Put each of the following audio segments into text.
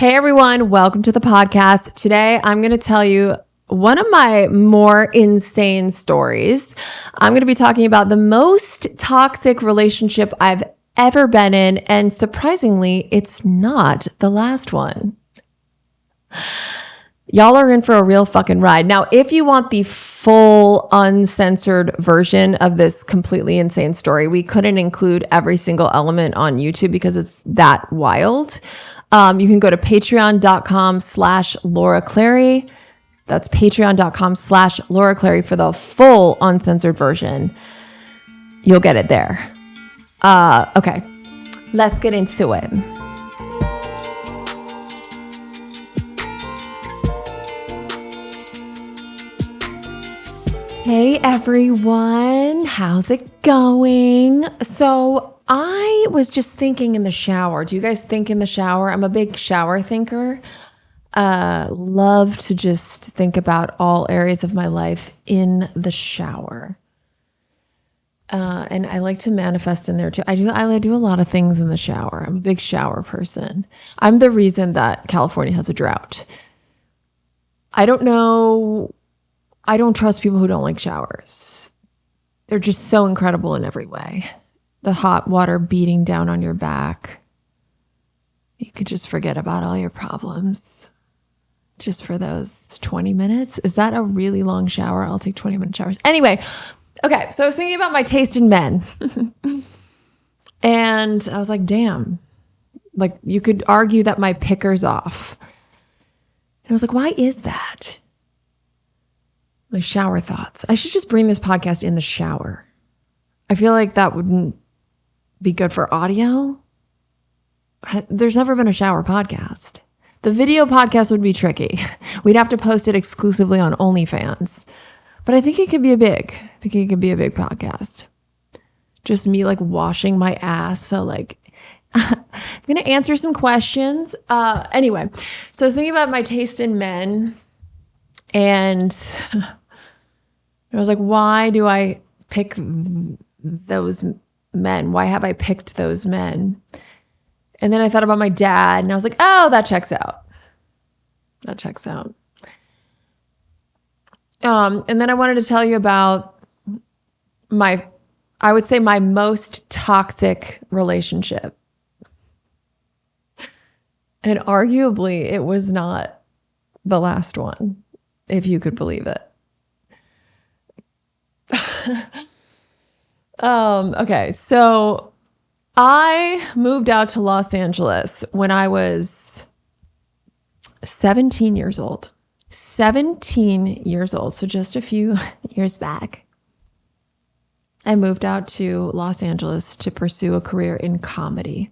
Hey everyone, welcome to the podcast. Today I'm going to tell you one of my more insane stories. I'm going to be talking about the most toxic relationship I've ever been in, and surprisingly, it's not the last one. Y'all are in for a real fucking ride. Now, if you want the full uncensored version of this completely insane story, we couldn't include every single element on YouTube because it's that wild. You can go to patreon.com/Laura Clary. That's patreon.com/Laura Clary for the full uncensored version. You'll get it there. Okay, let's get into it. Hey everyone, how's it going? So I was just thinking in the shower. Do you guys think in the shower? I'm a big shower thinker. Love to just think about all areas of my life in the shower. And I like to manifest in there too. I do a lot of things in the shower. I'm a big shower person. I'm the reason that California has a drought. I don't know. I don't trust people who don't like showers. They're just so incredible in every way. The hot water beating down on your back. You could just forget about all your problems just for those 20 minutes. Is that a really long shower? I'll take 20-minute showers. Anyway, okay, so I was thinking about my taste in men. And I was like, damn. Like, you could argue that my picker's off. And I was like, why is that? My shower thoughts. I should just bring this podcast in the shower. I feel like that wouldn't be good for audio. There's never been a shower podcast. The video podcast would be tricky. We'd have to post it exclusively on OnlyFans. But I think it could be a big podcast. Just me like washing my ass. So like, I'm going to answer some questions. Anyway, so I was thinking about my taste in men, and I was like, why do I pick those men? Why have I picked those men? And then I thought about my dad, and I was like, oh, that checks out. That checks out. And then I wanted to tell you about I would say my most toxic relationship. And arguably, it was not the last one, if you could believe it. Okay, so I moved out to Los Angeles when I was 17 years old. 17 years old, so just a few years back. I moved out to Los Angeles to pursue a career in comedy.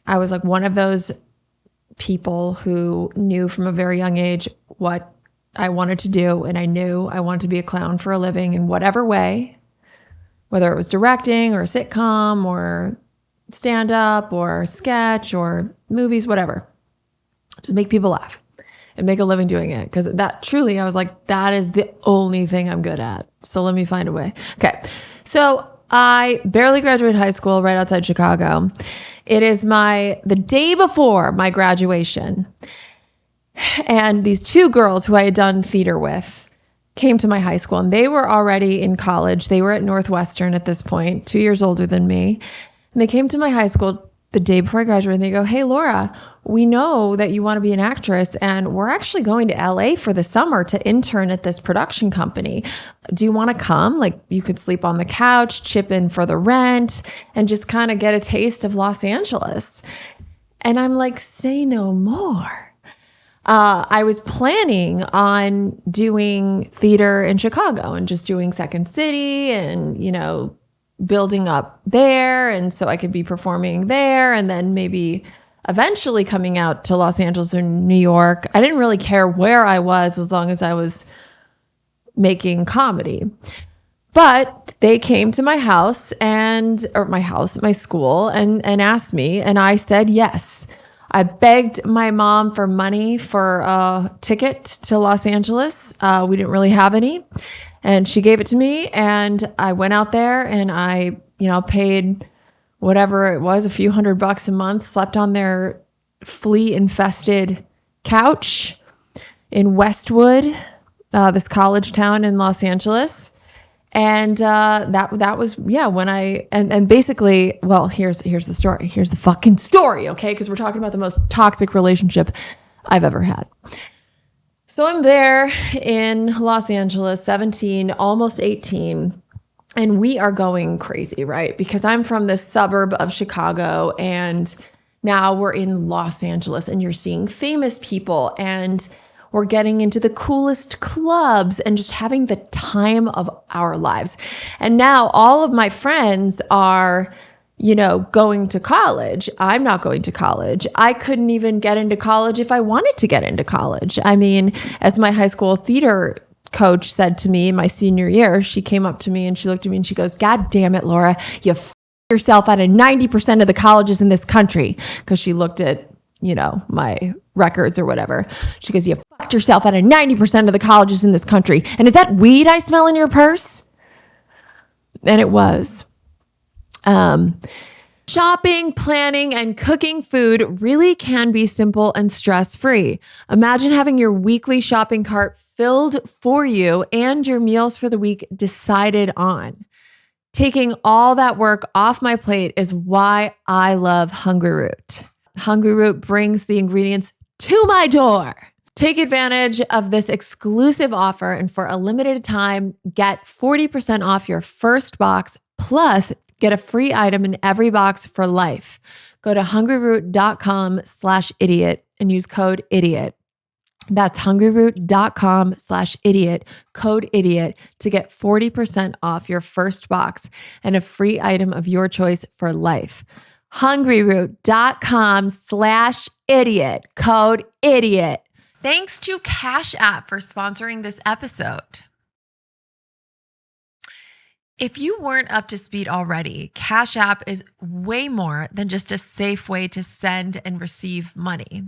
I was like one of those people who knew from a very young age what I wanted to do, and I knew I wanted to be a clown for a living in whatever way, whether it was directing or a sitcom or stand-up or sketch or movies, whatever. Just make people laugh and make a living doing it. Because that truly, I was like, that is the only thing I'm good at. So let me find a way. Okay. So I barely graduated high school right outside Chicago. It is the day before my graduation. And these two girls who I had done theater with came to my high school, and they were already in college. They were at Northwestern at this point, 2 years older than me. And they came to my high school the day before I graduated, and they go, hey, Laura, we know that you want to be an actress, and we're actually going to LA for the summer to intern at this production company. Do you want to come? Like, you could sleep on the couch, chip in for the rent, and just kind of get a taste of Los Angeles. And I'm like, say no more. I was planning on doing theater in Chicago and just doing Second City and, building up there. And so I could be performing there and then maybe eventually coming out to Los Angeles or New York. I didn't really care where I was as long as I was making comedy. But they came to my house my school and asked me, and I said yes. I begged my mom for money for a ticket to Los Angeles. We didn't really have any. And she gave it to me, and I went out there, and I, paid whatever it was, a few $100 a month, slept on their flea infested couch in Westwood, this college town in Los Angeles. And that was, when and basically, well, here's the story. Here's the fucking story, okay? Because we're talking about the most toxic relationship I've ever had. So I'm there in Los Angeles, 17, almost 18, and we are going crazy, right? Because I'm from this suburb of Chicago, and now we're in Los Angeles, and you're seeing famous people, and we're getting into the coolest clubs and just having the time of our lives. And now all of my friends are, going to college. I'm not going to college. I couldn't even get into college if I wanted to get into college. I mean, as my high school theater coach said to me my senior year, she came up to me and she looked at me and she goes, "God damn it, Laura, you yourself out of 90% of the colleges in this country." Because she looked at, my records or whatever. She goes, "You fucked yourself out of 90% of the colleges in this country. And is that weed I smell in your purse?" And it was. Shopping, planning, and cooking food really can be simple and stress-free. Imagine having your weekly shopping cart filled for you and your meals for the week decided on. Taking all that work off my plate is why I love Hungryroot. Hungryroot brings the ingredients to my door. Take advantage of this exclusive offer, and for a limited time, get 40% off your first box, plus get a free item in every box for life. Go to hungryroot.com/idiot and use code IDIOT. That's hungryroot.com/idiot, code IDIOT, to get 40% off your first box and a free item of your choice for life. hungryroot.com/idiot, code IDIOT. Thanks to Cash App for sponsoring this episode. If you weren't up to speed already, Cash App is way more than just a safe way to send and receive money.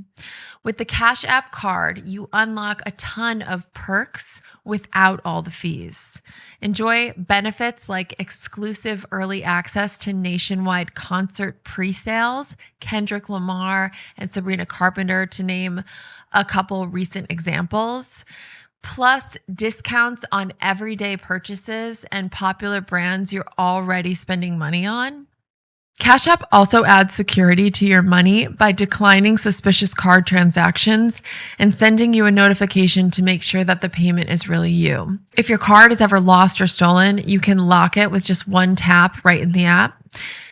With the Cash App card, you unlock a ton of perks without all the fees. Enjoy benefits like exclusive early access to nationwide concert pre-sales, Kendrick Lamar and Sabrina Carpenter, to name a couple recent examples. Plus discounts on everyday purchases and popular brands you're already spending money on. Cash App also adds security to your money by declining suspicious card transactions and sending you a notification to make sure that the payment is really you. If your card is ever lost or stolen, you can lock it with just one tap right in the app.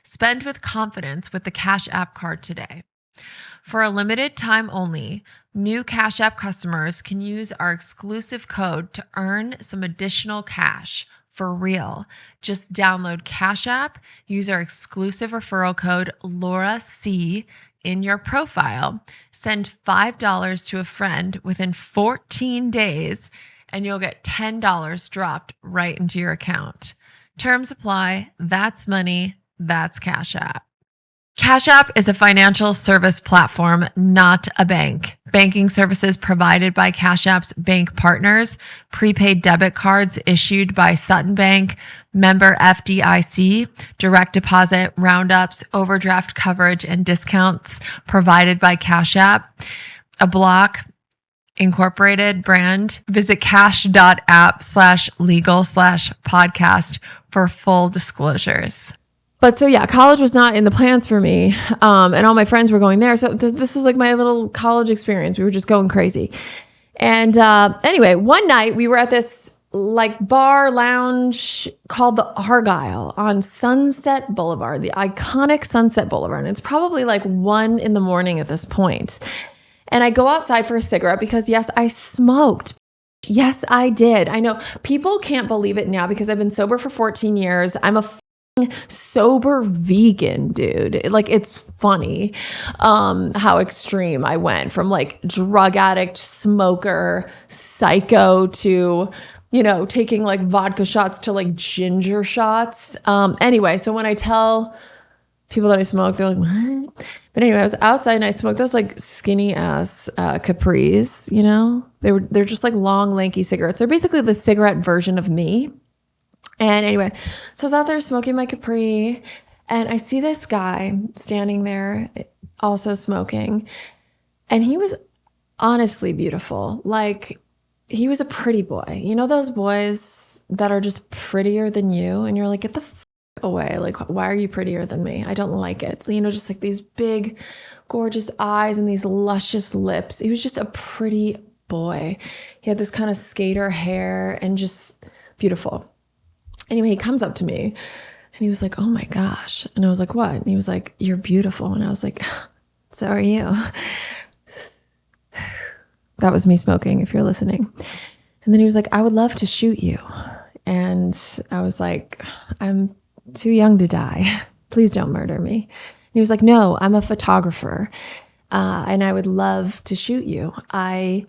Spend with confidence with the Cash App card today. For a limited time only, new Cash App customers can use our exclusive code to earn some additional cash for real. Just download Cash App, use our exclusive referral code LAURAC in your profile, send $5 to a friend within 14 days, and you'll get $10 dropped right into your account. Terms apply. That's money. That's Cash App. Cash App is a financial service platform, not a bank. Banking services provided by Cash App's bank partners, prepaid debit cards issued by Sutton Bank, member FDIC, direct deposit, roundups, overdraft coverage, and discounts provided by Cash App, a Block Incorporated brand. Visit cash.app/legal/podcast for full disclosures. But so yeah, college was not in the plans for me. And all my friends were going there. So this was like my little college experience. We were just going crazy. And anyway, one night we were at this like bar lounge called the Argyle on Sunset Boulevard, the iconic Sunset Boulevard. And it's probably like 1 a.m. at this point. And I go outside for a cigarette because yes, I smoked. Yes, I did. I know people can't believe it now because I've been sober for 14 years. I'm a sober vegan, dude. Like, it's funny how extreme I went from like drug addict, smoker, psycho to, taking like vodka shots to like ginger shots. Anyway, so when I tell people that I smoke, they're like, what? But anyway, I was outside and I smoked those like skinny ass Capris, they're just like long, lanky cigarettes. They're basically the cigarette version of me. And anyway, so I was out there smoking my Capri, And I see this guy standing there also smoking. And he was honestly beautiful. Like, he was a pretty boy. You know those boys that are just prettier than you? And you're like, get the away. Like, why are you prettier than me? I don't like it. You know, just like these big, gorgeous eyes and these luscious lips. He was just a pretty boy. He had this kind of skater hair and just beautiful. Anyway, he comes up to me and he was like, oh my gosh. And I was like, what? And he was like, you're beautiful. And I was like, so are you. That was me smoking, if you're listening. And then he was like, I would love to shoot you. And I was like, I'm too young to die. Please don't murder me. And he was like, no, I'm a photographer. And I would love to shoot you. I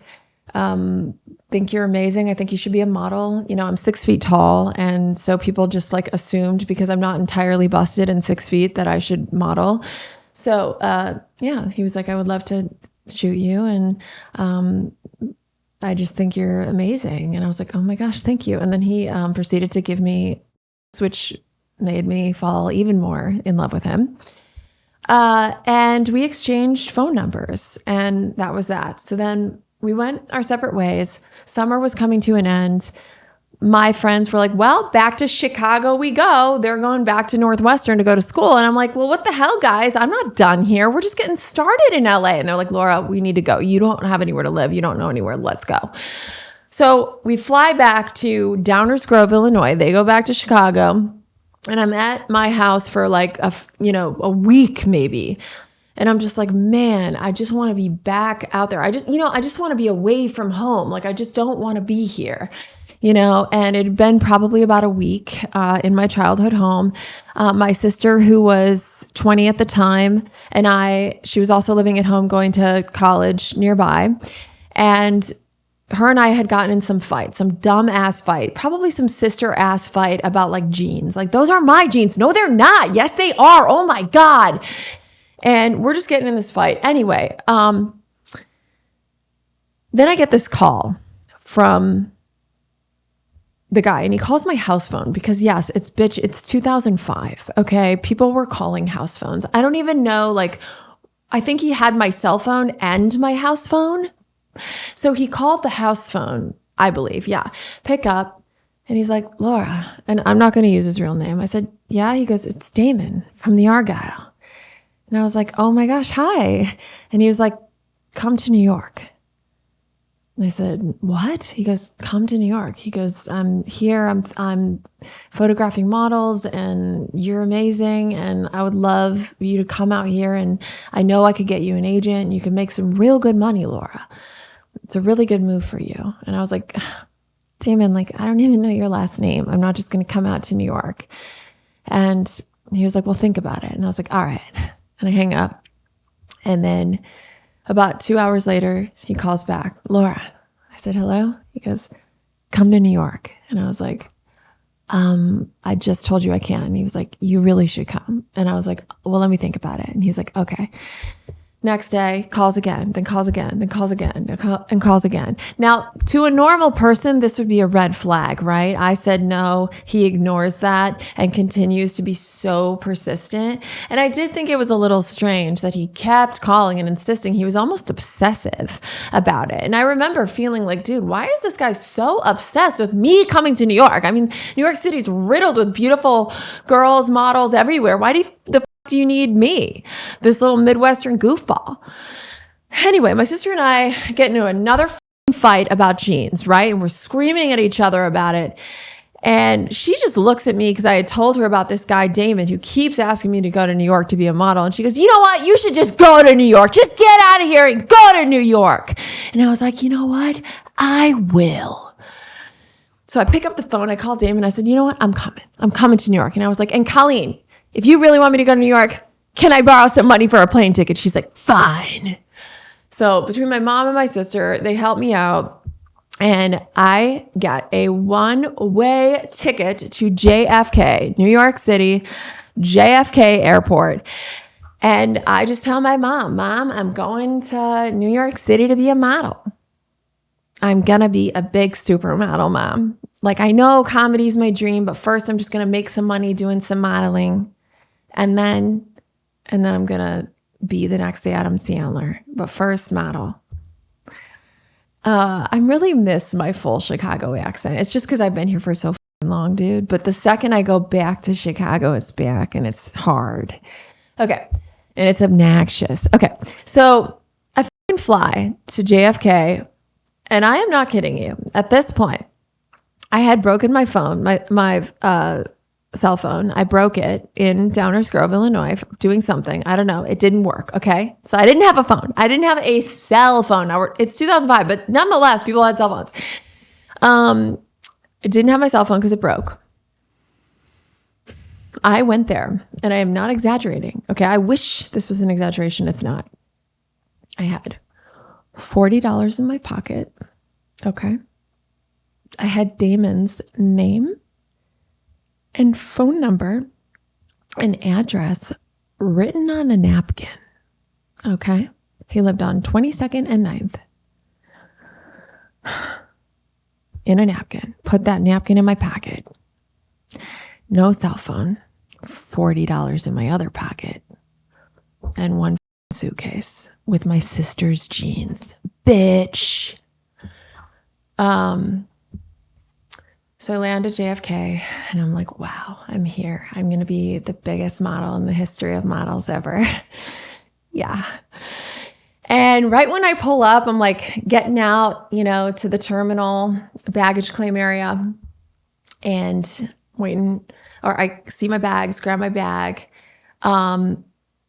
think you're amazing. I think you should be a model. You know, I'm 6 feet tall. And so people just like assumed because I'm not entirely busted and 6 feet that I should model. So, yeah, he was like, I would love to shoot you. And, I just think you're amazing. And I was like, oh my gosh, thank you. And then he, proceeded to give me, which made me fall even more in love with him. And we exchanged phone numbers and that was that. So then we went our separate ways. Summer was coming to an end. My friends were like, well, back to Chicago we go. They're going back to Northwestern to go to school. And I'm like, well, what the hell, guys? I'm not done here. We're just getting started in LA. And they're like, Laura, we need to go. You don't have anywhere to live. You don't know anywhere. Let's go. So we fly back to Downers Grove, Illinois. They go back to Chicago. And I'm at my house for like a week maybe. And I'm just like, man, I just want to be back out there. I just want to be away from home. Like, I just don't want to be here, and it had been probably about a week in my childhood home. My sister, who was 20 at the time, and she was also living at home going to college nearby. And her and I had gotten in some fight, some dumb ass fight, probably some sister ass fight about like jeans. Like, those are my jeans. No, they're not. Yes, they are. Oh my God. And we're just getting in this fight. Anyway, then I get this call from the guy, and he calls my house phone because yes, it's 2005. Okay. People were calling house phones. I don't even know. Like, I think he had my cell phone and my house phone. So he called the house phone, I believe. Yeah. Pick up. And he's like, Laura. And I'm not going to use his real name. I said, yeah. He goes, it's Damon from the Argyle. And I was like, oh my gosh, hi. And he was like, come to New York. And I said, what? He goes, come to New York. He goes, I'm here. I'm photographing models and you're amazing. And I would love you to come out here. And I know I could get you an agent and you can make some real good money, Laura. It's a really good move for you. And I was like, Damon, like, I don't even know your last name. I'm not just going to come out to New York. And he was like, well, think about it. And I was like, all right. And I hang up. And then about 2 hours later, he calls back, Laura. I said, hello. He goes, come to New York. And I was like, I just told you I can. And he was like, you really should come. And I was like, well, let me think about it. And he's like, okay. Next day, calls again, then calls again, then calls again, and calls again. Now, to a normal person, this would be a red flag, right? I said no. He ignores that and continues to be so persistent. And I did think it was a little strange that he kept calling and insisting. He was almost obsessive about it. And I remember feeling like, dude, why is this guy so obsessed with me coming to New York? I mean, New York City's riddled with beautiful girls, models everywhere. Why do you need me, this little Midwestern goofball? Anyway, my sister and I get into another fight about jeans, right? And we're screaming at each other about it. And she just looks at me because I had told her about this guy, Damon, who keeps asking me to go to New York to be a model. And she goes, you know what? You should just go to New York. Just get out of here and go to New York. And I was like, you know what? I will. So I pick up the phone. I call Damon. I said, you know what? I'm coming. I'm coming to New York. And I was like, and Colleen, if you really want me to go to New York, can I borrow some money for a plane ticket? She's like, fine. So between my mom and my sister, they helped me out. And I got a one-way ticket to JFK, New York City, JFK airport. And I just tell my mom, I'm going to New York City to be a model. I'm going to be a big supermodel, Mom. Like, I know comedy's my dream, but first I'm just going to make some money doing some modeling. And then I'm going to be the next Adam Sandler. But first, model. I really miss my full Chicago accent. It's just because I've been here for so long, dude. But the second I go back to Chicago, it's back and it's hard. Okay. And it's obnoxious. Okay. So I fly to JFK, and I am not kidding you. At this point, I had broken my phone, my cell phone. I broke it in Downers Grove, Illinois, doing something. I don't know. It didn't work. Okay. So I didn't have a phone. I didn't have a cell phone. Now it's 2005, but nonetheless, people had cell phones. I didn't have my cell phone because it broke. I went there, and I am not exaggerating. Okay. I wish this was an exaggeration. It's not. I had $40 in my pocket. Okay. I had Damon's name and phone number and address written on a napkin. Okay. He lived on 22nd and 9th. In a napkin. Put that napkin in my pocket. No cell phone. $40 in my other pocket. And one suitcase with my sister's jeans. Bitch. So I land at JFK, and I'm like, wow, I'm here. I'm going to be the biggest model in the history of models ever. Yeah. And right when I pull up, I'm like getting out, to the terminal baggage claim area, and waiting, or I see my bags, grab my bag, and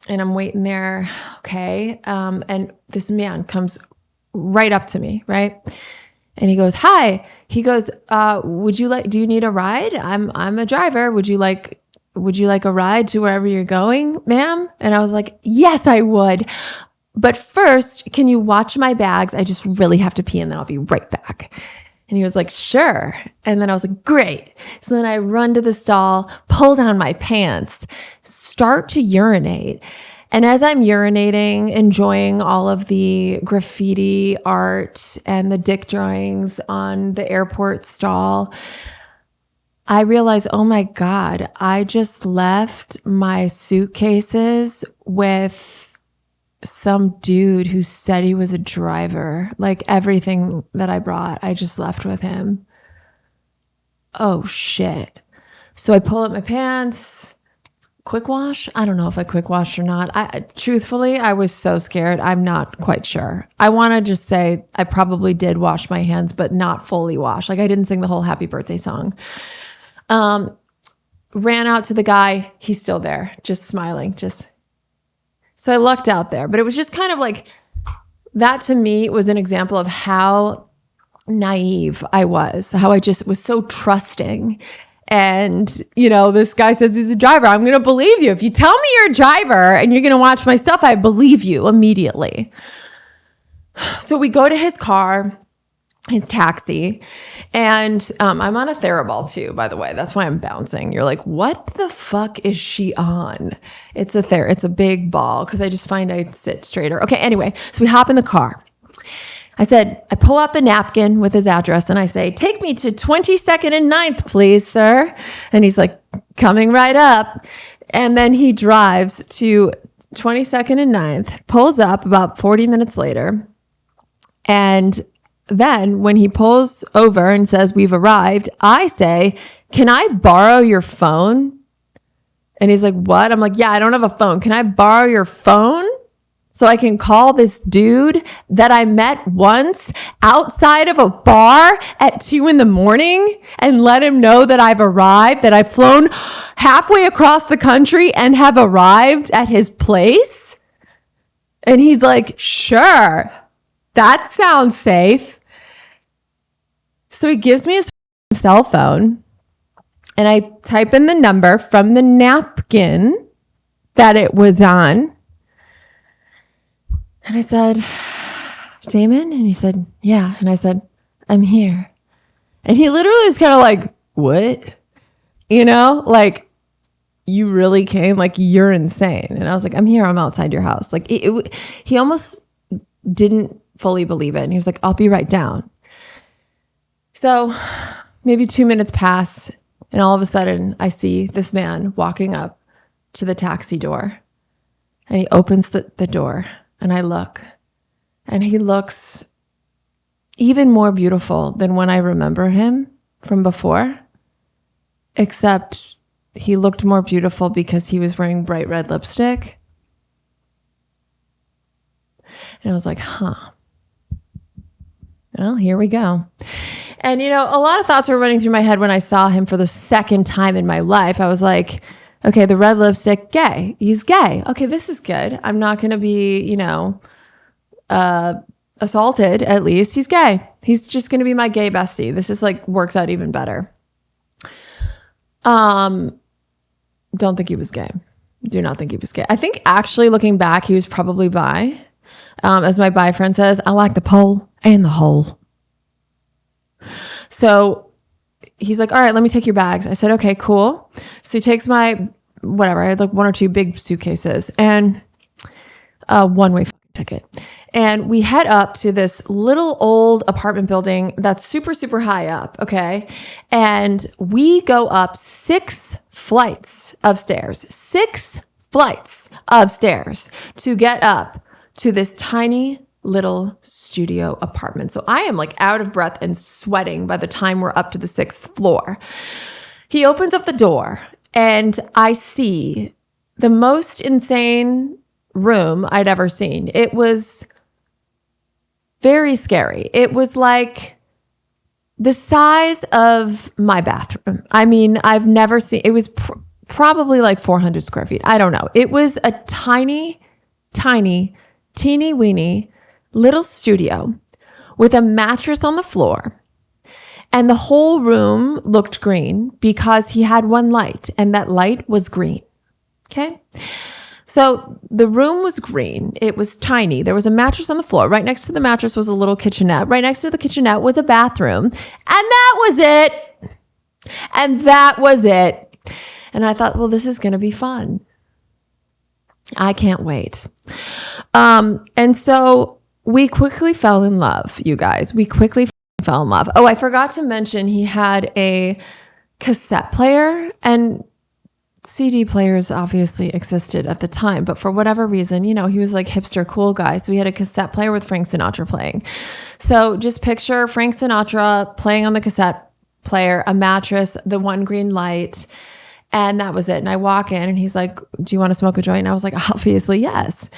I'm waiting there. Okay. And this man comes right up to me, right? And he goes, hi. He goes, do you need a ride? I'm a driver. Would you like a ride to wherever you're going, ma'am? And I was like, yes, I would. But first, can you watch my bags? I just really have to pee, and then I'll be right back. And he was like, sure. And then I was like, great. So then I run to the stall, pull down my pants, start to urinate. And as I'm urinating, enjoying all of the graffiti art and the dick drawings on the airport stall, I realize, oh my God, I just left my suitcases with some dude who said he was a driver. Like everything that I brought, I just left with him. Oh shit. So I pull up my pants. Quick wash? I don't know if I quick washed or not. Truthfully, I was so scared. I'm not quite sure. I want to just say I probably did wash my hands, but not fully wash. Like I didn't sing the whole happy birthday song. Ran out to the guy. He's still there, just smiling. So I lucked out there, but it was just kind of like that to me was an example of how naive I was, how I just was so trusting. And, this guy says he's a driver. I'm going to believe you. If you tell me you're a driver and you're going to watch my stuff, I believe you immediately. So we go to his car, his taxi, and I'm on a Theraball too, by the way. That's why I'm bouncing. You're like, what the fuck is she on? It's a big ball because I just find I sit straighter. Okay, anyway, so we hop in the car. I pull out the napkin with his address and I say, take me to 22nd and 9th, please, sir. And he's like, coming right up. And then he drives to 22nd and 9th, pulls up about 40 minutes later. And then when he pulls over and says, we've arrived, I say, can I borrow your phone? And he's like, what? I'm like, yeah, I don't have a phone. Can I borrow your phone? So I can call this dude that I met once outside of a bar at 2 a.m. and let him know that I've arrived, that I've flown halfway across the country and have arrived at his place. And he's like, sure, that sounds safe. So he gives me his cell phone and I type in the number from the napkin that it was on. And I said, Damon? And he said, yeah. And I said, I'm here. And he literally was kind of like, what? Like, you really came? Like, you're insane. And I was like, I'm here. I'm outside your house. Like, he almost didn't fully believe it. And he was like, I'll be right down. So maybe 2 minutes pass. And all of a sudden, I see this man walking up to the taxi door, and he opens the door, and I look, and he looks even more beautiful than when I remember him from before, except he looked more beautiful because he was wearing bright red lipstick. And I was like, well, here we go. And, a lot of thoughts were running through my head when I saw him for the second time in my life. I was like, okay, the red lipstick, gay. He's gay. Okay, this is good. I'm not going to be, assaulted, at least. He's gay. He's just going to be my gay bestie. This is works out even better. Don't think he was gay. Do not think he was gay. I think actually looking back, he was probably bi. As my bi friend says, I like the pole and the hole. So he's like, all right, let me take your bags. I said, okay, cool. So he takes my, whatever, I had one or two big suitcases and a one-way ticket. And we head up to this little old apartment building that's super, super high up. Okay. And we go up 6 flights of stairs, 6 flights of stairs to get up to this tiny little studio apartment. So I am out of breath and sweating by the time we're up to the 6th floor. He opens up the door and I see the most insane room I'd ever seen. It was very scary. It was the size of my bathroom. I mean, I've never seen, it was probably 400 square feet. I don't know. It was a tiny, teeny weeny little studio with a mattress on the floor. And the whole room looked green because he had one light and that light was green. Okay. So the room was green. It was tiny. There was a mattress on the floor. Right next to the mattress was a little kitchenette. Right next to the kitchenette was a bathroom. And that was it. And that was it. And I thought, well, this is going to be fun. I can't wait. And so we quickly fell in love, you guys. We quickly fell in love. Oh, I forgot to mention he had a cassette player, and CD players obviously existed at the time, but for whatever reason, he was hipster cool guy. So he had a cassette player with Frank Sinatra playing. So just picture Frank Sinatra playing on the cassette player, a mattress, the one green light, and that was it. And I walk in and he's like, do you want to smoke a joint? And I was like, obviously, yes.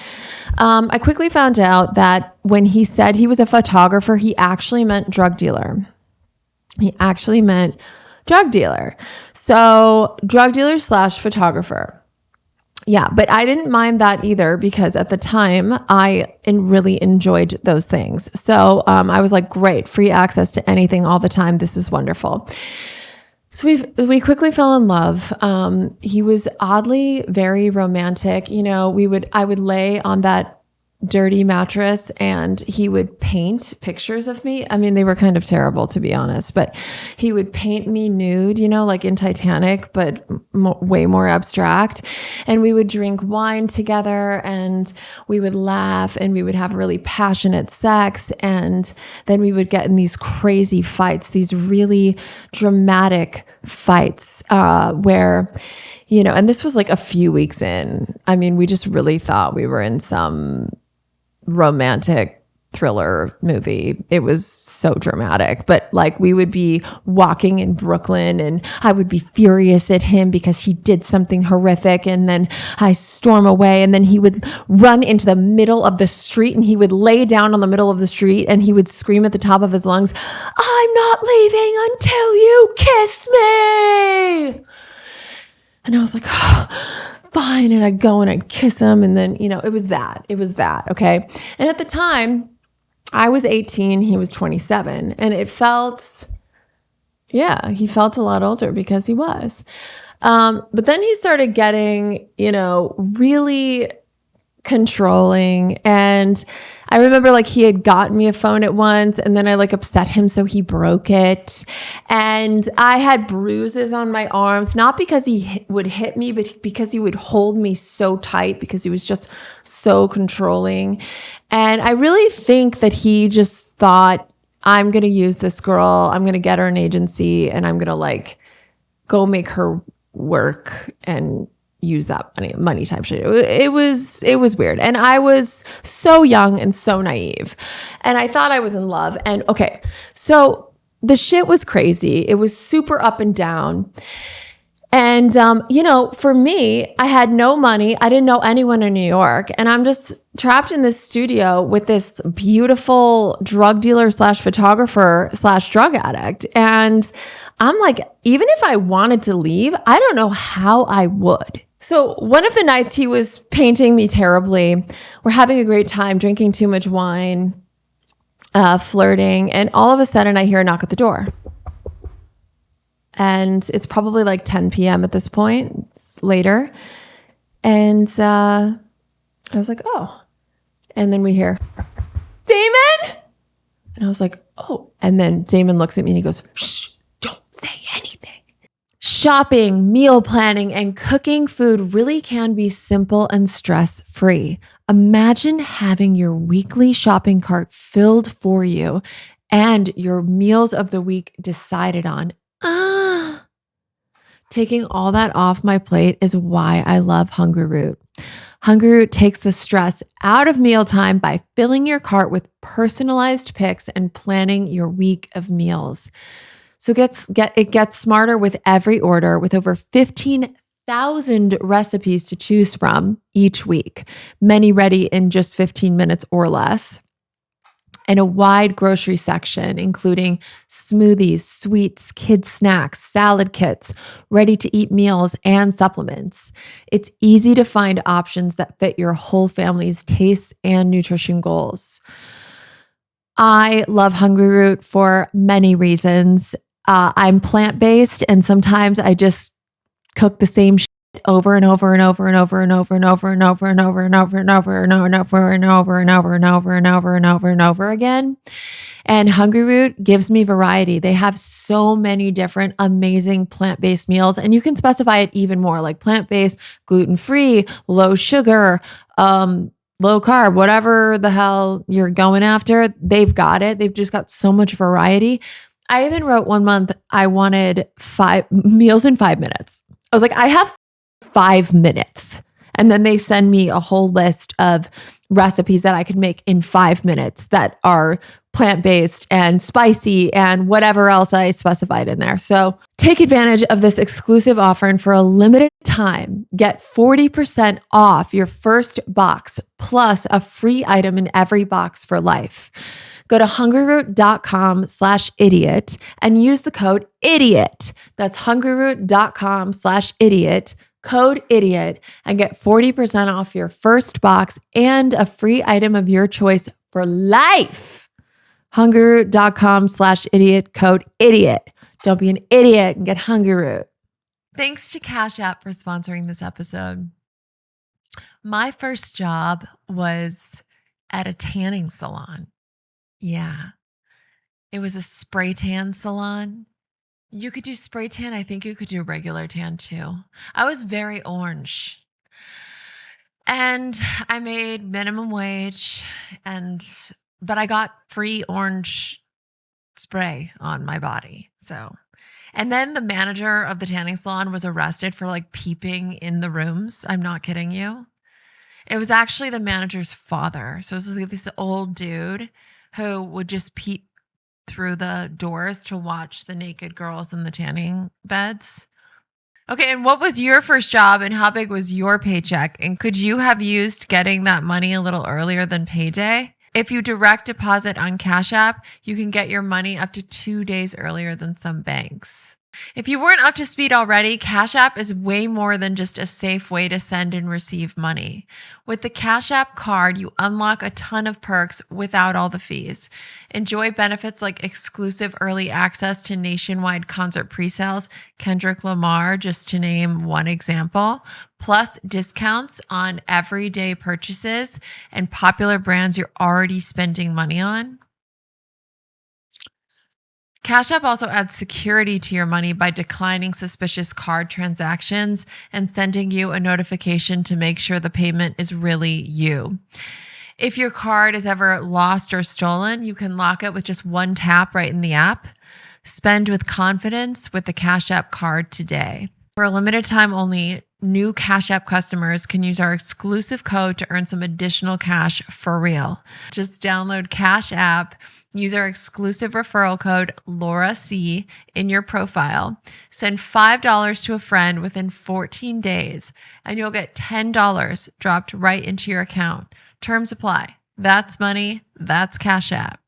I quickly found out that when he said he was a photographer, he actually meant drug dealer. He actually meant drug dealer. So drug dealer / photographer. Yeah, but I didn't mind that either because at the time I really enjoyed those things. So I was like, great, free access to anything all the time. This is wonderful. So we quickly fell in love. He was oddly very romantic. I would lay on that dirty mattress and he would paint pictures of me. I mean, they were kind of terrible, to be honest, but he would paint me nude, like in Titanic, but way more abstract. And we would drink wine together and we would laugh and we would have really passionate sex. And then we would get in these crazy fights, these really dramatic fights, where, and this was a few weeks in. I mean, we just really thought we were in some romantic thriller movie. It was so dramatic, but we would be walking in Brooklyn and I would be furious at him because he did something horrific, and then I storm away and then he would run into the middle of the street and he would lay down on the middle of the street and he would scream at the top of his lungs, I'm not leaving until you kiss me. And I was like, oh, fine. And I'd go and I'd kiss him. And then, it was that. Okay. And at the time, I was 18, he was 27. And it felt, he felt a lot older because he was. But then he started getting, really controlling. And I remember he had gotten me a phone at once and then I upset him. So he broke it. And I had bruises on my arms, not because he would hit me, but because he would hold me so tight because he was just so controlling. And I really think that he just thought, I'm going to use this girl. I'm going to get her an agency and I'm going to go make her work and, use that money type shit. It was weird. And I was so young and so naive. And I thought I was in love. And okay, so the shit was crazy. It was super up and down. And, for me, I had no money. I didn't know anyone in New York. And I'm just trapped in this studio with this beautiful drug dealer / photographer / drug addict. And I'm like, even if I wanted to leave, I don't know how I would. So one of the nights he was painting me terribly. We're having a great time, drinking too much wine, flirting. And all of a sudden I hear a knock at the door. And it's probably like 10 p.m. at this point. It's later. And I was like, oh. And then we hear, Damon? And I was like, oh. And then Damon looks at me and he goes, shh, don't say anything. Shopping, meal planning, and cooking food really can be simple and stress-free. Imagine having your weekly shopping cart filled for you and your meals of the week decided on. Taking all that off my plate is why I love Hungryroot. Hungryroot takes the stress out of mealtime by filling your cart with personalized picks and planning your week of meals. So it gets smarter with every order, with over 15,000 recipes to choose from each week, many ready in just 15 minutes or less. And a wide grocery section, including smoothies, sweets, kid snacks, salad kits, ready-to-eat meals, and supplements. It's easy to find options that fit your whole family's tastes and nutrition goals. I love Hungryroot for many reasons. I'm plant-based, and sometimes I just cook the same shit over and over and over and over and over and over and over and over and over and over and over and over and over and over and over and over and over and over again. And Hungryroot gives me variety. They have so many different amazing plant-based meals, and you can specify it even more, like plant-based, gluten-free, low sugar, low carb, whatever the hell you're going after, they've got it. They've just got so much variety. I even wrote one month I wanted 5 meals in 5 minutes. I was like, I have 5 minutes. And then they send me a whole list of recipes that I could make in 5 minutes that are plant-based and spicy and whatever else I specified in there. So take advantage of this exclusive offer, and for a limited time, get 40% off your first box plus a free item in every box for life. Go to hungryroot.com/idiot and use the code IDIOT. That's hungryroot.com/idiot. Code IDIOT and get 40% off your first box and a free item of your choice for life. Hungryroot.com/idiot, code IDIOT. Don't be an idiot and get Hungryroot. Thanks to Cash App for sponsoring this episode. My first job was at a tanning salon. Yeah. It was a spray tan salon. You could do spray tan. I think you could do regular tan too. I was very orange. And I made minimum wage, but I got free orange spray on my body. And then the manager of the tanning salon was arrested for like peeping in the rooms. I'm not kidding you. It was actually the manager's father. So it was like this old dude who would just peep through the doors to watch the naked girls in the tanning beds. Okay, and what was your first job and how big was your paycheck? And could you have used getting that money a little earlier than payday? If you direct deposit on Cash App, you can get your money up to 2 days earlier than some banks. If you weren't up to speed already, Cash App is way more than just a safe way to send and receive money. With the Cash App card, you unlock a ton of perks without all the fees. Enjoy benefits like exclusive early access to nationwide concert presales, Kendrick Lamar, just to name one example, plus discounts on everyday purchases and popular brands you're already spending money on. Cash App also adds security to your money by declining suspicious card transactions and sending you a notification to make sure the payment is really you. If your card is ever lost or stolen, you can lock it with just one tap right in the app. Spend with confidence with the Cash App card today. For a limited time only, new Cash App customers can use our exclusive code to earn some additional cash for real. Just download Cash App, use our exclusive referral code LAURAC in your profile, send $5 to a friend within 14 days, and you'll get $10 dropped right into your account. Terms apply. That's money. That's Cash App.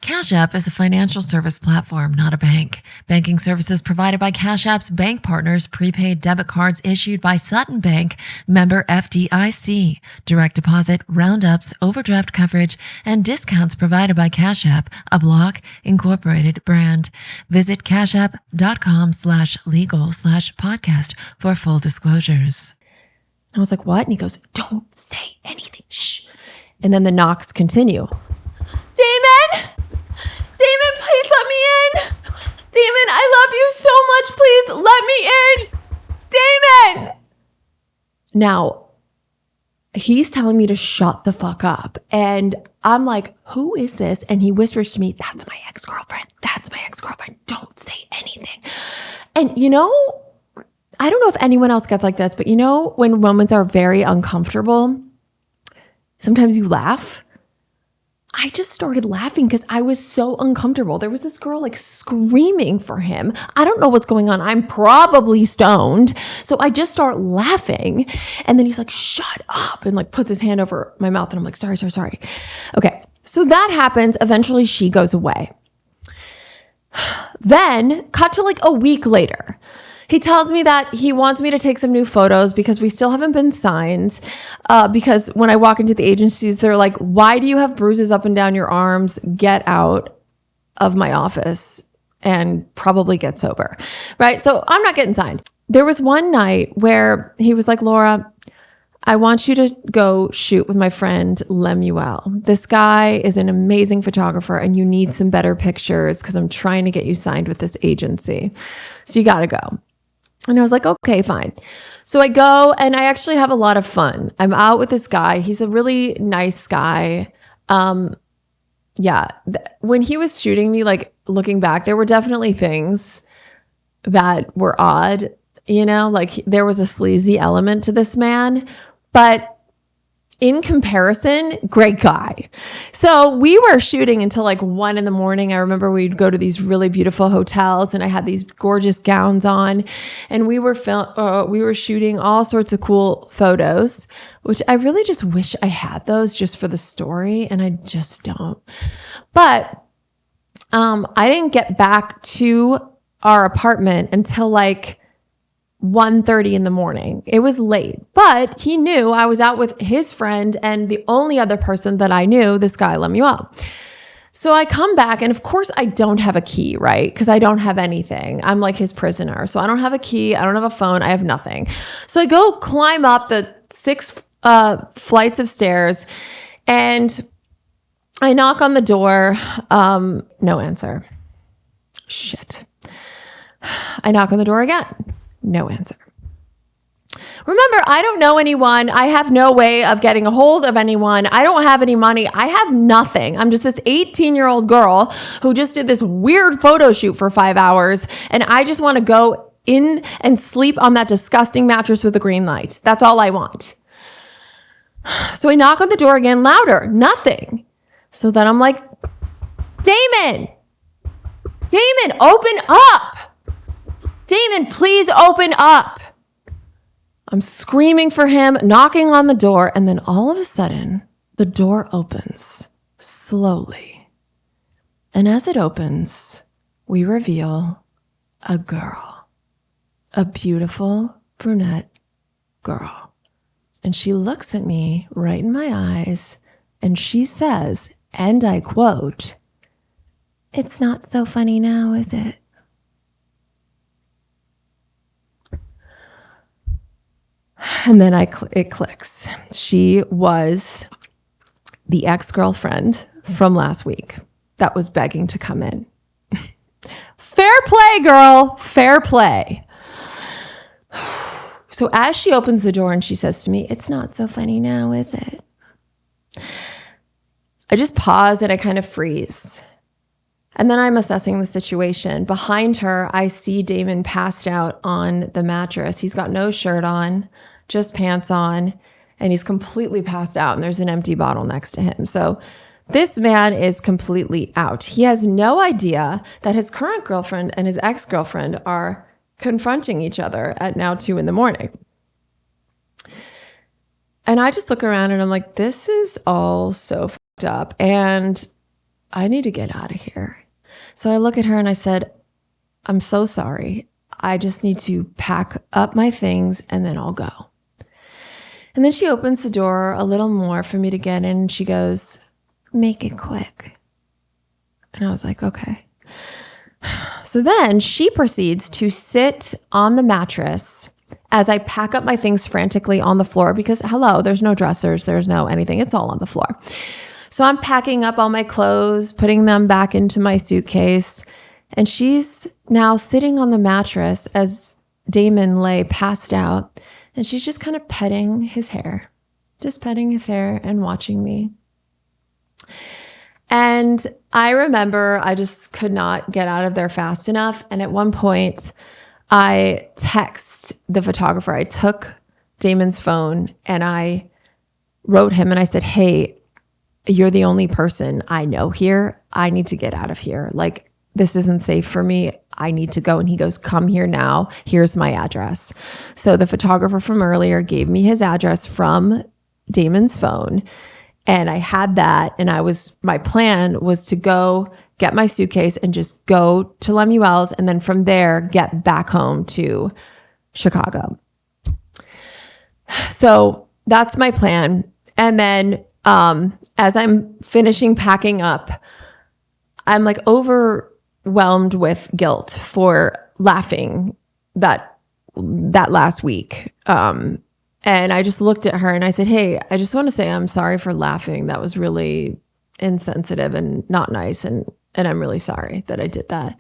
Cash App is a financial service platform, not a bank. Banking services provided by Cash App's bank partners, prepaid debit cards issued by Sutton Bank, member FDIC, direct deposit, roundups, overdraft coverage, and discounts provided by Cash App, a Block Incorporated brand. Visit cashapp.com/legal/podcast for full disclosures. I was like, what? And he goes, don't say anything. Shh. And then the knocks continue. Damon! Damon, please let me in. Damon, I love you so much. Please let me in. Damon! Now, he's telling me to shut the fuck up. And I'm like, who is this? And he whispers to me, that's my ex-girlfriend. That's my ex-girlfriend. Don't say anything. And I don't know if anyone else gets like this, but when moments are very uncomfortable, sometimes you laugh. I just started laughing because I was so uncomfortable. There was this girl like screaming for him. I don't know what's going on. I'm probably stoned. So I just start laughing. And then he's like, shut up, and like puts his hand over my mouth. And I'm like, sorry. Okay. So that happens. Eventually she goes away. Then cut to like a week later. He tells me that he wants me to take some new photos because we still haven't been signed. Because when I walk into the agencies, they're like, why do you have bruises up and down your arms? Get out of my office and probably get sober. Right? So I'm not getting signed. There was one night where he was like, Laura, I want you to go shoot with my friend Lemuel. This guy is an amazing photographer and you need some better pictures because I'm trying to get you signed with this agency. So you got to go. And I was like, okay, fine. So I go and I actually have a lot of fun. I'm out with this guy. He's a really nice guy. When he was shooting me, like looking back, there were definitely things that were odd, like there was a sleazy element to this man, but in comparison, great guy. So we were shooting until like 1 a.m. I remember we'd go to these really beautiful hotels and I had these gorgeous gowns on and we were shooting all sorts of cool photos, which I really just wish I had those just for the story. And I just don't. But I didn't get back to our apartment until like 1:30 a.m. It was late, but he knew I was out with his friend and the only other person that I knew, this guy Lemuel. So I come back and of course I don't have a key, right? Because I don't have anything. I'm like his prisoner. So I don't have a key. I don't have a phone. I have nothing. So I go climb up the 6 flights of stairs and I knock on the door. No answer. Shit. I knock on the door again. No answer. Remember, I don't know anyone. I have no way of getting a hold of anyone. I don't have any money. I have nothing. I'm just this 18-year-old girl who just did this weird photo shoot for 5 hours. And I just want to go in and sleep on that disgusting mattress with the green light. That's all I want. So I knock on the door again, louder, nothing. So then I'm like, Damon, open up. Damon, please open up. I'm screaming for him, knocking on the door, and then all of a sudden, the door opens slowly. And as it opens, we reveal a girl, a beautiful brunette girl. And she looks at me right in my eyes, and she says, and I quote, "It's not so funny now, is it?" And then it clicks. She was the ex-girlfriend from last week that was begging to come in. Fair play, girl. Fair play. So as she opens the door and she says to me, "It's not so funny now, is it?" I just pause and I kind of freeze. And then I'm assessing the situation. Behind her, I see Damon passed out on the mattress. He's got no shirt on, just pants on, and he's completely passed out. And there's an empty bottle next to him. So this man is completely out. He has no idea that his current girlfriend and his ex-girlfriend are confronting each other at now 2 a.m. And I just look around and I'm like, this is all so fucked up and I need to get out of here. So I look at her and I said, I'm so sorry. I just need to pack up my things and then I'll go. And then she opens the door a little more for me to get in and she goes, make it quick. And I was like, okay. So then she proceeds to sit on the mattress as I pack up my things frantically on the floor because, hello, there's no dressers, there's no anything. It's all on the floor. So I'm packing up all my clothes, putting them back into my suitcase. And she's now sitting on the mattress as Damon lay passed out. And she's just kind of petting his hair and watching me. And I remember I just could not get out of there fast enough. And at one point, I text the photographer. I took Damon's phone and I wrote him and I said, hey, you're the only person I know here. I need to get out of here. Like, this isn't safe for me. I need to go. And he goes, come here now. Here's my address. So the photographer from earlier gave me his address from Damon's phone. And I had that. And my plan was to go get my suitcase and just go to Lemuel's. And then from there, get back home to Chicago. So that's my plan. And then, as I'm finishing packing up, I'm like overwhelmed with guilt for laughing that last week. And I just looked at her and I said, hey, I just want to say I'm sorry for laughing. That was really insensitive and not nice. And I'm really sorry that I did that.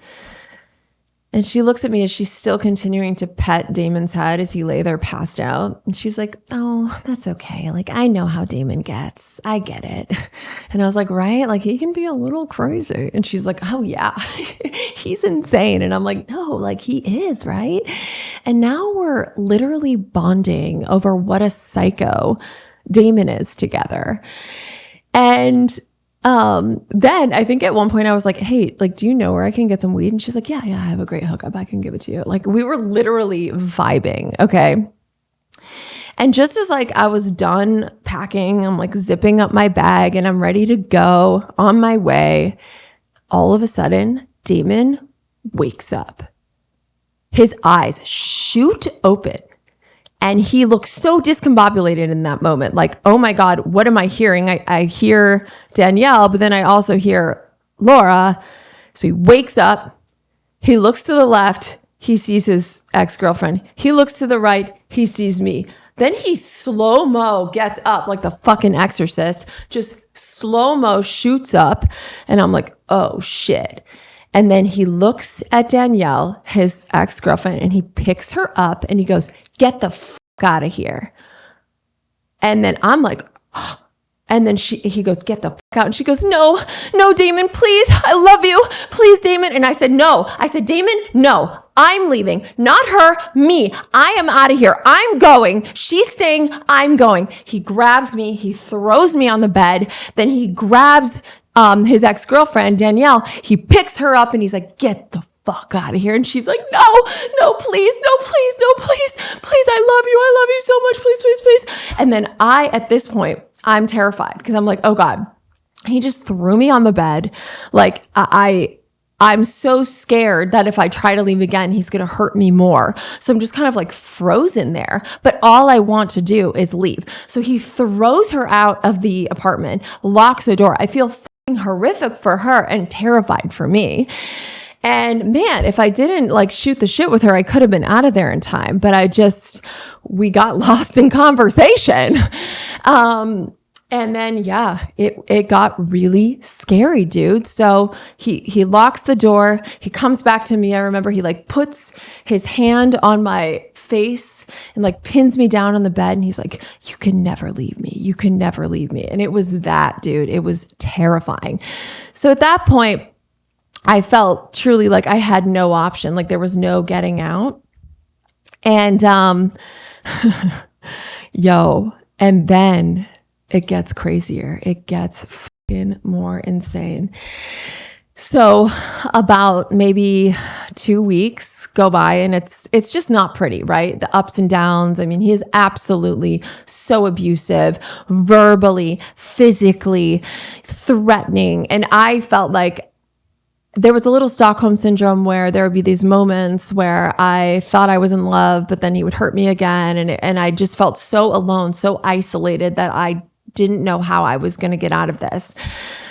And she looks at me as she's still continuing to pet Damon's head as he lay there passed out. And she's like, oh, that's okay. Like, I know how Damon gets. I get it. And I was like, right? Like, he can be a little crazy. And she's like, oh yeah, he's insane. And I'm like, no, like he is, right? And now we're literally bonding over what a psycho Damon is together. And then I think at one point I was like, hey, like, do you know where I can get some weed? And she's like, yeah, I have a great hookup. I can give it to you. Like, we were literally vibing. Okay. And just as like I was done packing, I'm like zipping up my bag and I'm ready to go on my way. All of a sudden, Damon wakes up. His eyes shoot open. And he looks so discombobulated in that moment. Like, oh my God, what am I hearing? I hear Danielle, but then I also hear Laura. So he wakes up. He looks to the left. He sees his ex-girlfriend. He looks to the right. He sees me. Then he slow-mo gets up like the fucking exorcist. Just slow-mo shoots up. And I'm like, oh shit. And then he looks at Danielle, his ex-girlfriend, and he picks her up and he goes, get the fuck out of here. And then I'm like, oh. And then he goes, get the fuck out. And she goes, no, Damon, please. I love you. Please, Damon. And I said, no. I said, Damon, no, I'm leaving. Not her, me. I am out of here. I'm going. She's staying. I'm going. He grabs me. He throws me on the bed. Then he grabs his ex-girlfriend, Danielle. He picks her up and he's like, get the fuck out of here. And she's like, no, please, I love you so much, please. And then at this point, I'm terrified because I'm like, oh God, he just threw me on the bed. Like I'm so scared that if I try to leave again, he's going to hurt me more. So I'm just kind of like frozen there, but all I want to do is leave. So he throws her out of the apartment, locks the door. I feel fucking horrific for her and terrified for me. And man, if I didn't like shoot the shit with her, I could have been out of there in time, but we got lost in conversation. And then, yeah, it got really scary, dude. So he locks the door. He comes back to me. I remember he like puts his hand on my face and like pins me down on the bed. And he's like, you can never leave me. You can never leave me. And it was that, dude. It was terrifying. So at that point, I felt truly like I had no option, like there was no getting out. And and then it gets crazier. It gets fucking more insane. So about maybe 2 weeks go by, and it's just not pretty, right? The ups and downs. I mean, he is absolutely so abusive, verbally, physically threatening. And I felt like there was a little Stockholm syndrome where there would be these moments where I thought I was in love, but then he would hurt me again. And I just felt so alone, so isolated that I didn't know how I was going to get out of this.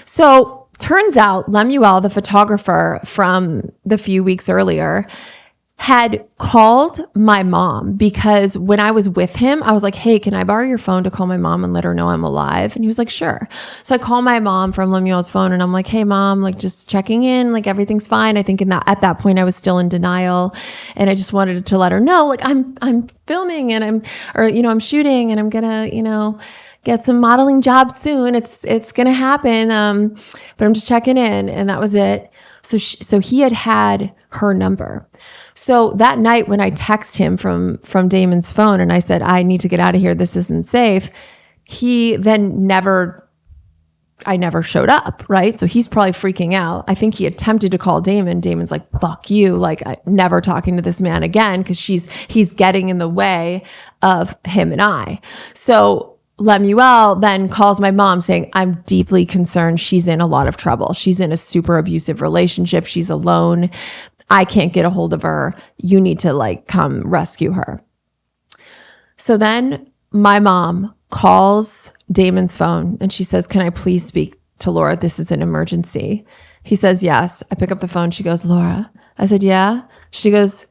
So turns out Lemuel, the photographer from the few weeks earlier, had called my mom because when I was with him, I was like, hey, can I borrow your phone to call my mom and let her know I'm alive? And he was like, sure. So I call my mom from Lemuel's phone and I'm like, hey mom, like just checking in, like everything's fine. I think at that point I was still in denial, and I just wanted to let her know, like I'm filming and I'm shooting and I'm gonna, get some modeling jobs soon. It's gonna happen. But I'm just checking in, and that was it. So he had her number. So that night when I text him from Damon's phone and I said, I need to get out of here, this isn't safe, he then I never showed up, right? So he's probably freaking out. I think he attempted to call Damon. Damon's like, fuck you. Like, I'm never talking to this man again because he's getting in the way of him and I. So Lemuel then calls my mom saying, I'm deeply concerned. She's in a lot of trouble. She's in a super abusive relationship. She's alone. I can't get a hold of her. You need to come rescue her. So then my mom calls Damon's phone and she says, can I please speak to Laura? This is an emergency. He says, yes. I pick up the phone. She goes, Laura. I said, yeah. She goes,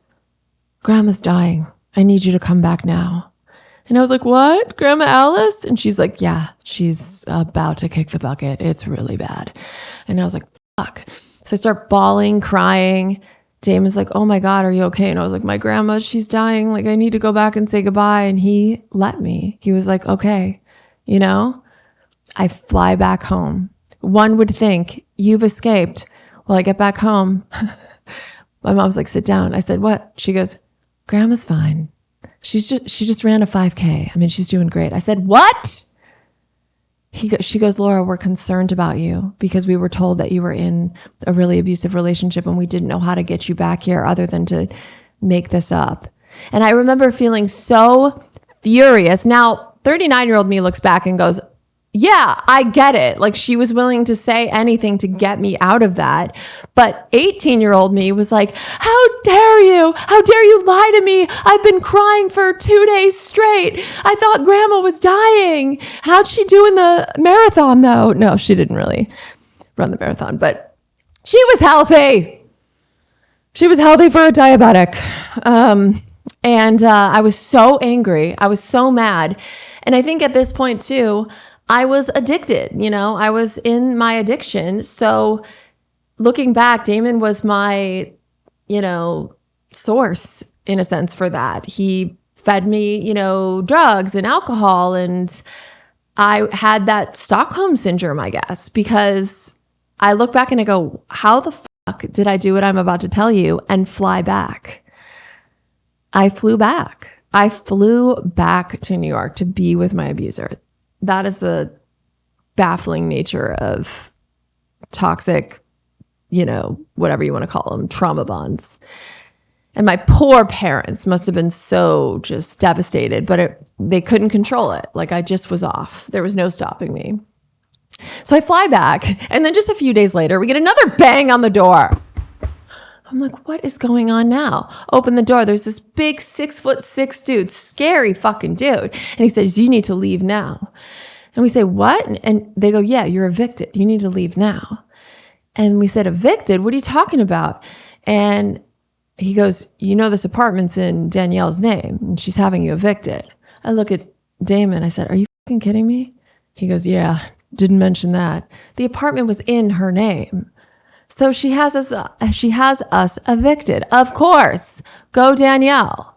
Grandma's dying. I need you to come back now. And I was like, what? Grandma Alice? And she's like, yeah, she's about to kick the bucket. It's really bad. And I was like, fuck. So I start bawling, crying. Damon's like, oh my God, are you okay? And I was like, my grandma, she's dying. Like, I need to go back and say goodbye. And he let me. He was like, okay. I fly back home. One would think you've escaped. Well, I get back home. My mom's like, sit down. I said, what? She goes, Grandma's fine. She just ran a 5K. I mean, she's doing great. I said, what? She goes, Laura, we're concerned about you because we were told that you were in a really abusive relationship and we didn't know how to get you back here other than to make this up. And I remember feeling so furious. Now, 39-year-old me looks back and goes, yeah, I get it. Like, she was willing to say anything to get me out of that. But 18-year-old me was like, how dare you? How dare you lie to me? I've been crying for 2 days straight. I thought Grandma was dying. How'd she do in the marathon though? No, she didn't really run the marathon, but she was healthy. She was healthy for a diabetic. And I was so angry. I was so mad. And I think at this point too, I was addicted, I was in my addiction. So looking back, Damon was my, source in a sense for that. He fed me, drugs and alcohol. And I had that Stockholm syndrome, I guess, because I look back and I go, how the fuck did I do what I'm about to tell you and fly back? I flew back. I flew back to New York to be with my abuser. That is the baffling nature of toxic, whatever you want to call them, trauma bonds. And my poor parents must have been so just devastated, but they couldn't control it. Like, I just was off. There was no stopping me. So I fly back, and then just a few days later, we get another bang on the door. I'm like, what is going on now? Open the door. There's this big 6'6" dude, scary fucking dude. And he says, you need to leave now. And we say, what? And they go, yeah, you're evicted. You need to leave now. And we said, evicted? What are you talking about? And he goes, this apartment's in Danielle's name and she's having you evicted. I look at Damon. I said, are you fucking kidding me? He goes, yeah, didn't mention that. The apartment was in her name. So she has us evicted. Of course. Go Danielle.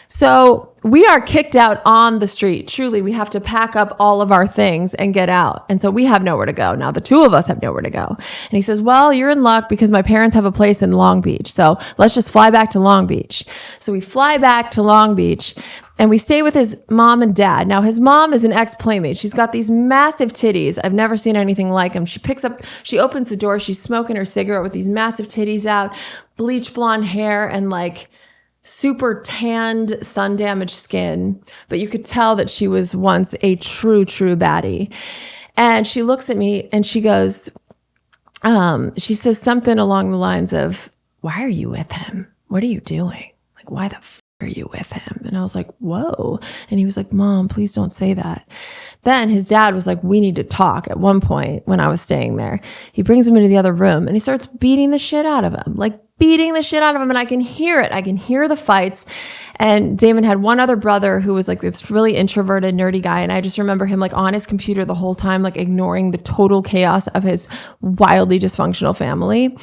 So we are kicked out on the street. Truly, we have to pack up all of our things and get out. And so we have nowhere to go. Now the two of us have nowhere to go. And he says, well, you're in luck because my parents have a place in Long Beach. So let's just fly back to Long Beach. So we fly back to Long Beach and we stay with his mom and dad. Now his mom is an ex-playmate. She's got these massive titties. I've never seen anything like them. She opens the door. She's smoking her cigarette with these massive titties out, bleach blonde hair, and like super tanned, sun-damaged skin, but you could tell that she was once a true baddie. And she looks at me and she goes, she says something along the lines of, why are you with him? What are you doing? Like, why the f are you with him? And I was like, whoa. And he was like, Mom, please don't say that. Then his dad was like, we need to talk. At one point when I was staying there, he brings him into the other room and he starts beating the shit out of him, and I can hear it. I can hear the fights. And Damon had one other brother who was like this really introverted, nerdy guy. And I just remember him like on his computer the whole time, like ignoring the total chaos of his wildly dysfunctional family.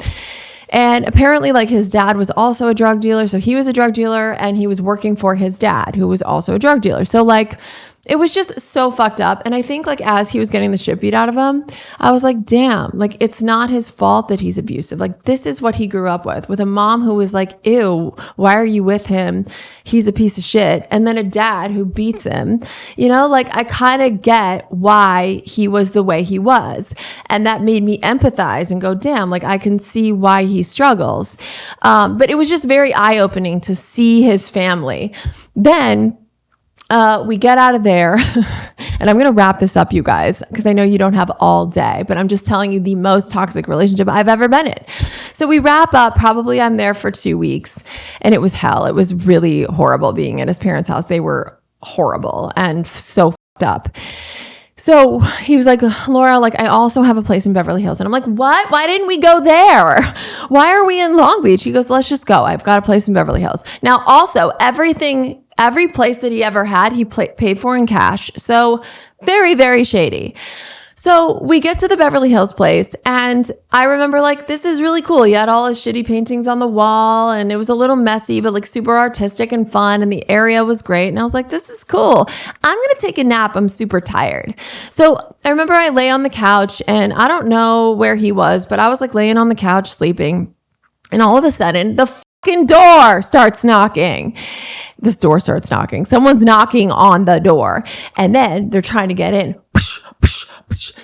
And apparently like his dad was also a drug dealer. So he was a drug dealer and he was working for his dad who was also a drug dealer. So like, it was just so fucked up. And I think like as he was getting the shit beat out of him, I was like, damn, like it's not his fault that he's abusive. Like this is what he grew up with a mom who was like, ew, why are you with him? He's a piece of shit. And then a dad who beats him, you know, like I kind of get why he was the way he was. And that made me empathize and go, damn, like I can see why he struggles. But it was just very eye-opening to see his family. Then we get out of there and I'm going to wrap this up, you guys, because I know you don't have all day, but I'm just telling you the most toxic relationship I've ever been in. So we wrap up, probably I'm there for 2 weeks and it was hell. It was really horrible being at his parents' house. They were horrible and so fucked up. So he was like, Laura, like I also have a place in Beverly Hills. And I'm like, what? Why didn't we go there? Why are we in Long Beach? He goes, let's just go. I've got a place in Beverly Hills. Now also every place that he ever had, he paid for in cash. So very shady. So we get to the Beverly Hills place and I remember like, this is really cool. He had all his shitty paintings on the wall and it was a little messy, but like super artistic and fun. And the area was great. And I was like, this is cool. I'm going to take a nap. I'm super tired. So I remember I lay on the couch and I don't know where he was, but I was like laying on the couch sleeping. And all of a sudden the fucking door starts knocking. This door starts knocking. Someone's knocking on the door and then they're trying to get in.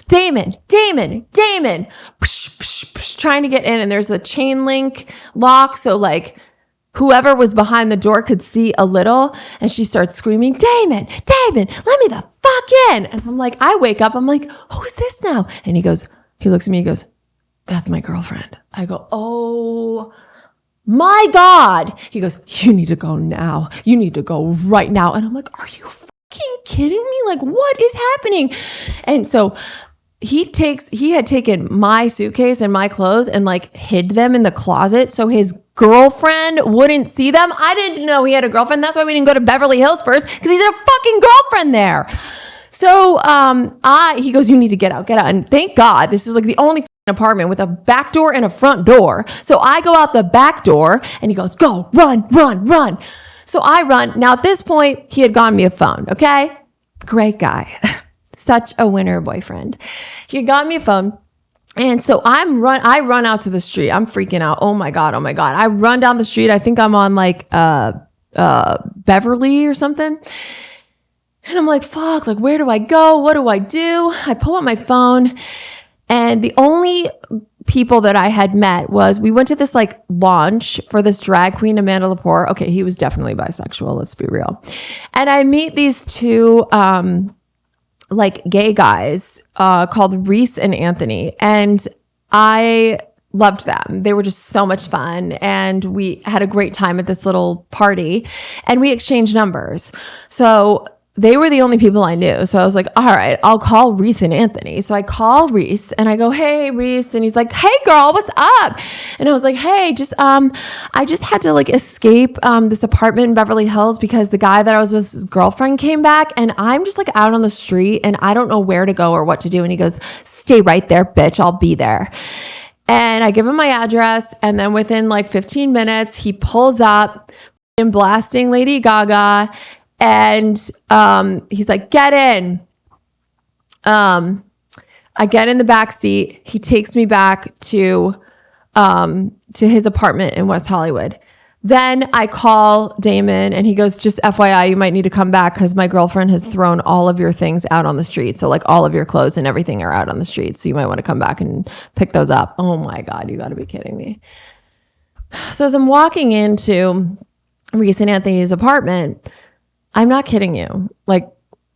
Damon, trying to get in. And there's a chain link lock. So like whoever was behind the door could see a little and she starts screaming, Damon, let me the fuck in. And I'm like, I wake up. I'm like, who's this now? And he looks at me, he goes, that's my girlfriend. I go, oh my God. He goes, you need to go now. You need to go right now. And I'm like, are you fucking kidding me? Like, what is happening? And so he had taken my suitcase and my clothes and like hid them in the closet so his girlfriend wouldn't see them. I didn't know he had a girlfriend. That's why we didn't go to Beverly Hills first, because he's had a fucking girlfriend there. So he goes, you need to get out. And thank God this is like the only apartment with a back door and a front door. So I go out the back door and he goes, go, run. So I run. Now at this point, he had gotten me a phone. Okay. Great guy. Such a winner boyfriend. He had gotten me a phone. And so I run out to the street. I'm freaking out. Oh my God. I run down the street. I think I'm on like, Beverly or something. And I'm like, fuck, like, where do I go? What do I do? I pull up my phone. And the only people that I had met was, we went to this like launch for this drag queen, Amanda Lepore. Okay, he was definitely bisexual, let's be real. And I meet these two like gay guys called Reese and Anthony. And I loved them. They were just so much fun. And we had a great time at this little party and we exchanged numbers. So they were the only people I knew. So I was like, all right, I'll call Reese and Anthony. So I call Reese and I go, hey, Reese. And he's like, hey, girl, what's up? And I was like, hey, I just had to like escape this apartment in Beverly Hills because the guy that I was with, his girlfriend came back and I'm just like out on the street and I don't know where to go or what to do. And he goes, stay right there, bitch. I'll be there. And I give him my address. And then within like 15 minutes, he pulls up, blasting Lady Gaga. And he's like, get in. I get in the back seat. He takes me back to his apartment in West Hollywood. Then I call Damon and he goes, just FYI, you might need to come back because my girlfriend has thrown all of your things out on the street. So like all of your clothes and everything are out on the street. So you might want to come back and pick those up. Oh my God, you got to be kidding me. So as I'm walking into Reese and Anthony's apartment, I'm not kidding you. Like,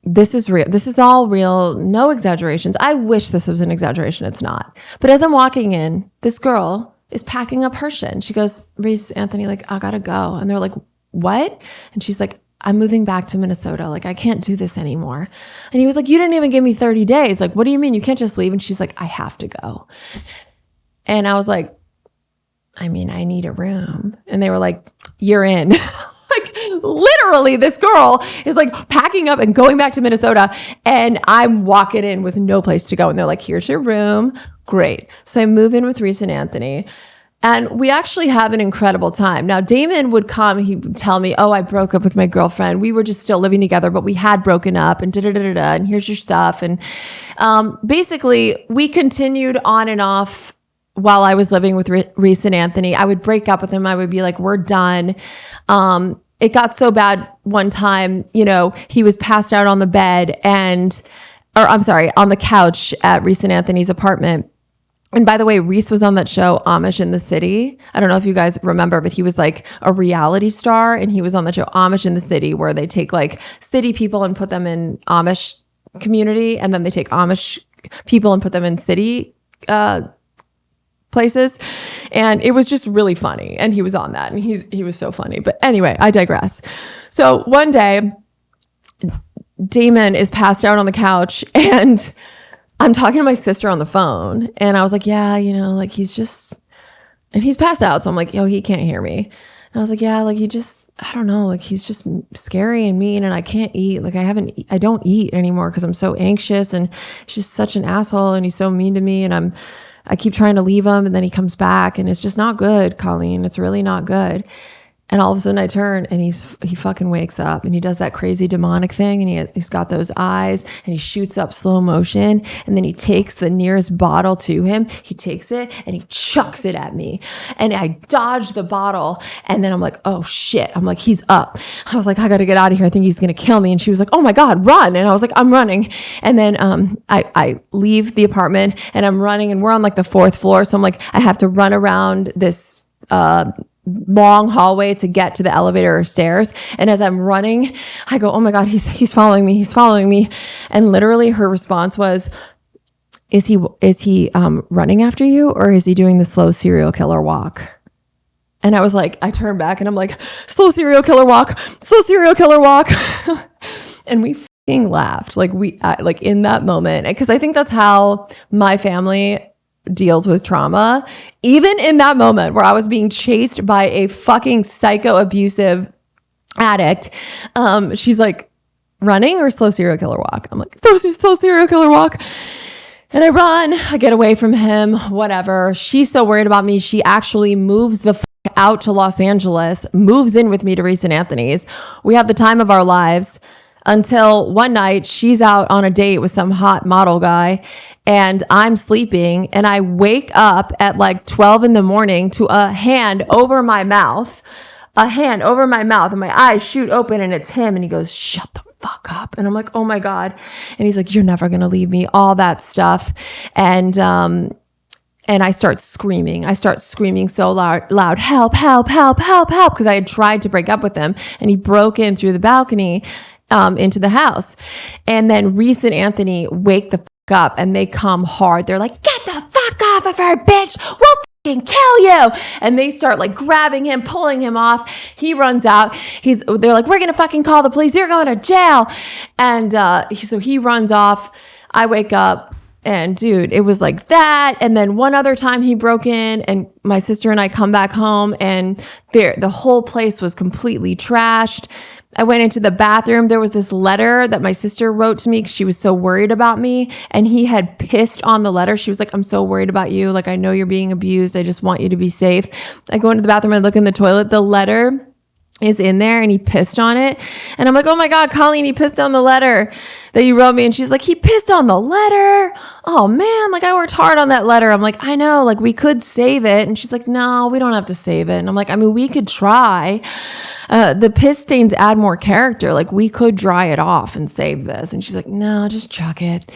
this is real. This is all real. No exaggerations. I wish this was an exaggeration. It's not. But as I'm walking in, this girl is packing up her shit. And she goes, Reese, Anthony, like, I gotta go. And they're like, what? And she's like, I'm moving back to Minnesota. Like, I can't do this anymore. And he was like, you didn't even give me 30 days. Like, what do you mean? You can't just leave. And she's like, I have to go. And I was like, I mean, I need a room. And they were like, you're in. Like, literally, this girl is like packing up and going back to Minnesota, and I'm walking in with no place to go. And they're like, here's your room. Great. So I move in with Reese and Anthony, and we actually have an incredible time. Now, Damon would come, he would tell me, oh, I broke up with my girlfriend. We were just still living together, but we had broken up, and da-da-da-da-da, and here's your stuff. And basically, we continued on and off while I was living with Reese and Anthony. I would break up with him. I would be like, we're done. It got so bad one time, you know, he was passed out on the bed on the couch at Reese and Anthony's apartment. And by the way, Reese was on that show, Amish in the City. I don't know if you guys remember, but he was like a reality star, and he was on the show Amish in the City, where they take like city people and put them in Amish community, and then they take Amish people and put them in city places. And it was just really funny. And he was on that, and he was so funny. But anyway, I digress. So one day, Damon is passed out on the couch, and I'm talking to my sister on the phone, and I was like, yeah, you know, like he's passed out. So I'm like, yo, he can't hear me. And I was like, yeah, like I don't know, like he's just scary and mean, and I can't eat. Like I don't eat anymore because I'm so anxious, and he's just such an asshole, and he's so mean to me, and I keep trying to leave him, and then he comes back, and it's just not good, Colleen. It's really not good. And all of a sudden I turn, and he fucking wakes up, and he does that crazy demonic thing, and he's got those eyes, and he shoots up slow motion, and then he takes the nearest bottle to him. He takes it and he chucks it at me, and I dodge the bottle, and then I'm like, oh shit. I'm like, he's up. I was like, I gotta get out of here. I think he's gonna kill me. And she was like, oh my God, run. And I was like, I'm running. And then I leave the apartment, and I'm running, and we're on like the 4th floor. So I'm like, I have to run around this long hallway to get to the elevator or stairs. And as I'm running, I go, oh my God, he's following me. He's following me. And literally her response was, is he running after you, or is he doing the slow serial killer walk? And I was like, I turned back and I'm like, slow serial killer walk, slow serial killer walk. And we fucking laughed. Like like in that moment, because I think that's how my family deals with trauma. Even in that moment where I was being chased by a fucking psycho abusive addict, she's like, running or slow serial killer walk? I'm like, slow serial killer walk. And I run, I get away from him, whatever. She's so worried about me, she actually moves the out to Los Angeles, moves in with me to Reese and Anthony's. We have the time of our lives until one night she's out on a date with some hot model guy, and I'm sleeping, and I wake up at like 12 in the morning to a hand over my mouth, and my eyes shoot open, and it's him, and he goes, shut the fuck up. And I'm like, oh my God. And he's like, you're never going to leave me, all that stuff. And I start screaming. So loud, help, help, help, help, help. Because I had tried to break up with him, and he broke in through the balcony into the house. And then Reese and Anthony wake the fuck up, and they come hard. They're like, get the fuck off of her, bitch. We'll fucking kill you. And they start like grabbing him, pulling him off. He runs out. They're like, we're going to fucking call the police. You're going to jail. And so he runs off. I wake up, and dude, it was like that. And then one other time he broke in, and my sister and I come back home, and the whole place was completely trashed. I went into the bathroom. There was this letter that my sister wrote to me because she was so worried about me, and he had pissed on the letter. She was like, I'm so worried about you. Like, I know you're being abused. I just want you to be safe. I go into the bathroom. I look in the toilet. The letter is in there and he pissed on it. And I'm like, oh my God, Colleen, he pissed on the letter that you wrote me. And she's like, he pissed on the letter. Oh man, like I worked hard on that letter. I'm like, I know, like we could save it. And she's like, no, we don't have to save it. And I'm like, I mean, we could try. The piss stains add more character. Like we could dry it off and save this. And she's like, no, just chuck it.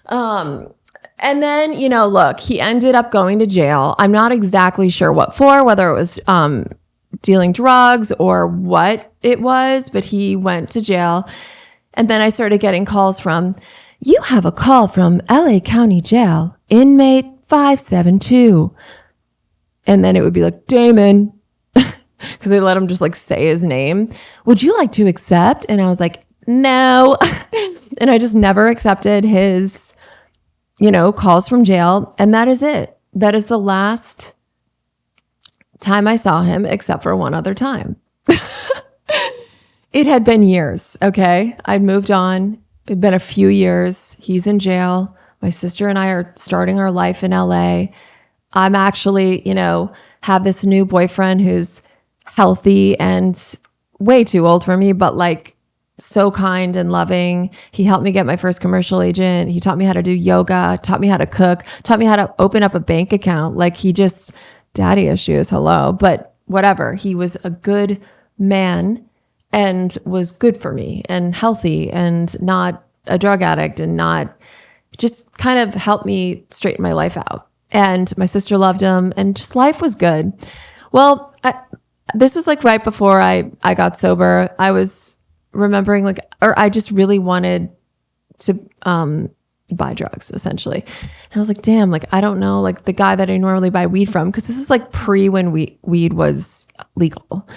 And then, you know, look, he ended up going to jail. I'm not exactly sure what for, whether it was, dealing drugs or what it was, but he went to jail. And then I started getting calls from, you have a call from LA County Jail, inmate 572. And then it would be like, Damon, because they let him just like say his name. Would you like to accept? And I was like, no. And I just never accepted his, you know, calls from jail. And that is it. That is the last time I saw him, except for one other time. It had been years, okay? I'd moved on. It'd been a few years. He's in jail. My sister and I are starting our life in LA. I'm actually, you know, have this new boyfriend who's healthy and way too old for me, but like so kind and loving. He helped me get my first commercial agent. He taught me how to do yoga, taught me how to cook, taught me how to open up a bank account. Like he just... daddy issues, hello, but whatever. He was a good man and was good for me and healthy and not a drug addict and not just kind of helped me straighten my life out. And my sister loved him and just life was good. Well, this was like right before I got sober. I was remembering like, or I just really wanted to, buy drugs essentially. And I was like, damn, like, I don't know, like the guy that I normally buy weed from, because this is like pre when weed was legal.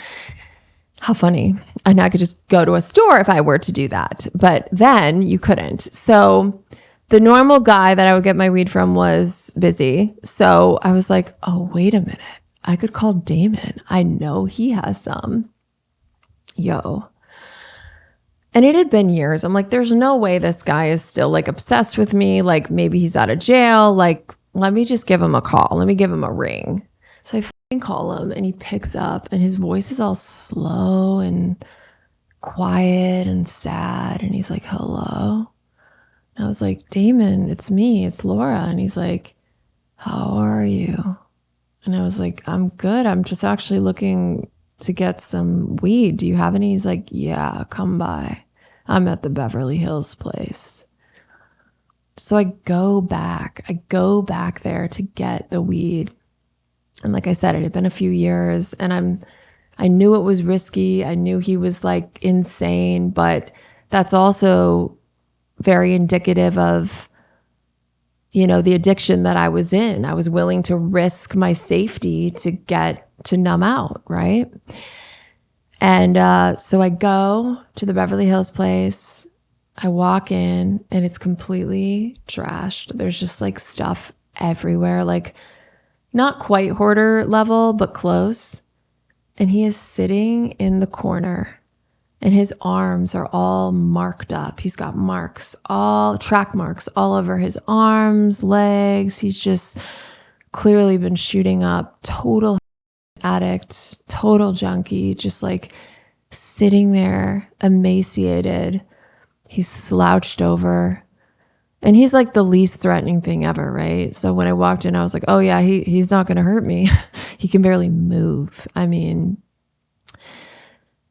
How funny. And I could just go to a store if I were to do that. But then you couldn't. So the normal guy that I would get my weed from was busy. So I was like, oh, wait a minute. I could call Damon. I know he has some. Yo. And it had been years. I'm like, there's no way this guy is still like obsessed with me. Like maybe he's out of jail. Like, let me just give him a call. Let me give him a ring. So I fucking call him and he picks up and his voice is all slow and quiet and sad. And he's like, hello. And I was like, Damon, it's me. It's Laura. And he's like, how are you? And I was like, I'm good. I'm just actually looking to get some weed. Do you have any? He's like, yeah, come by. I'm at the Beverly Hills place. So I go back there to get the weed. And like I said, it had been a few years and I knew it was risky. I knew he was like insane, but that's also very indicative of, you know, the addiction that I was in. I was willing to risk my safety to numb out, right? And so I go to the Beverly Hills place. I walk in and it's completely trashed. There's just like stuff everywhere, like not quite hoarder level, but close. And he is sitting in the corner and his arms are all marked up. He's got marks, all track marks all over his arms, legs. He's just clearly been shooting up, total addict, total junkie, just like sitting there emaciated. He's slouched over and he's like the least threatening thing ever, right? So when I walked in, I was like, oh yeah, he's not going to hurt me. He can barely move. I mean,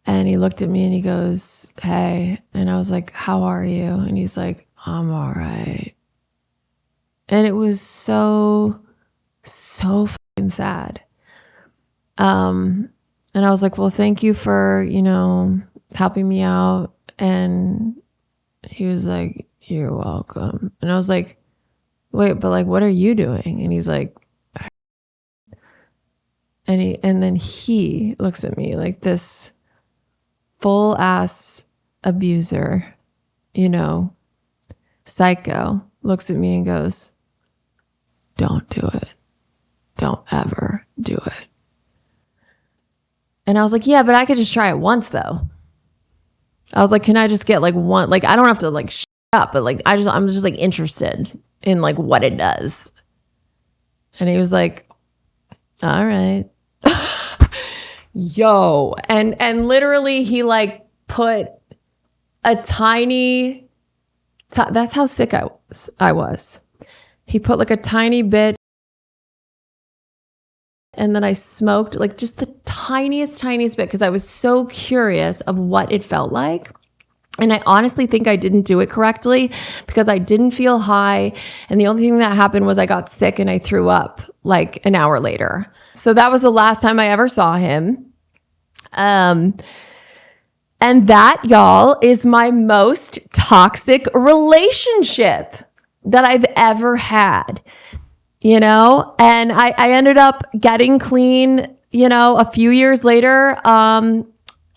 and he looked at me and he goes, hey, and I was like, how are you? And he's like, I'm all right. And it was so fucking sad. And I was like, well, thank you for, you know, helping me out. And he was like, you're welcome. And I was like, wait, but like, what are you doing? And he's like, and then he looks at me like this full ass abuser, you know, psycho, looks at me and goes, don't do it. Don't ever do it. And I was like, yeah, but I could just try it once though. I was like, can I just get like one, like, I don't have to like shut up, but like, I'm just like interested in like what it does. And he was like, all right. yo. And literally he like put a tiny, that's how sick I was. He put like a tiny bit, and then I smoked like just the tiniest bit because I was so curious of what it felt like. And I honestly think I didn't do it correctly because I didn't feel high. And the only thing that happened was I got sick and I threw up like an hour later. So that was the last time I ever saw him. And that, y'all, is my most toxic relationship that I've ever had. And I ended up getting clean, a few years later.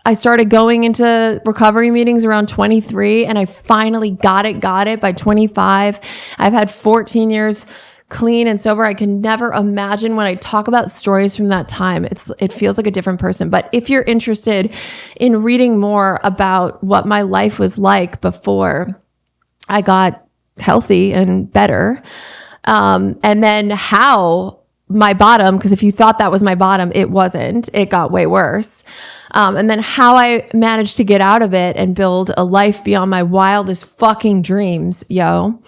I started going into recovery meetings around 23 and I finally got it by 25. I've had 14 years clean and sober. I can never imagine when I talk about stories from that time. It feels like a different person. But if you're interested in reading more about what my life was like before I got healthy and better, and then how my bottom, because if you thought that was my bottom, it wasn't. It got way worse. And then how I managed to get out of it and build a life beyond my wildest fucking dreams, yo.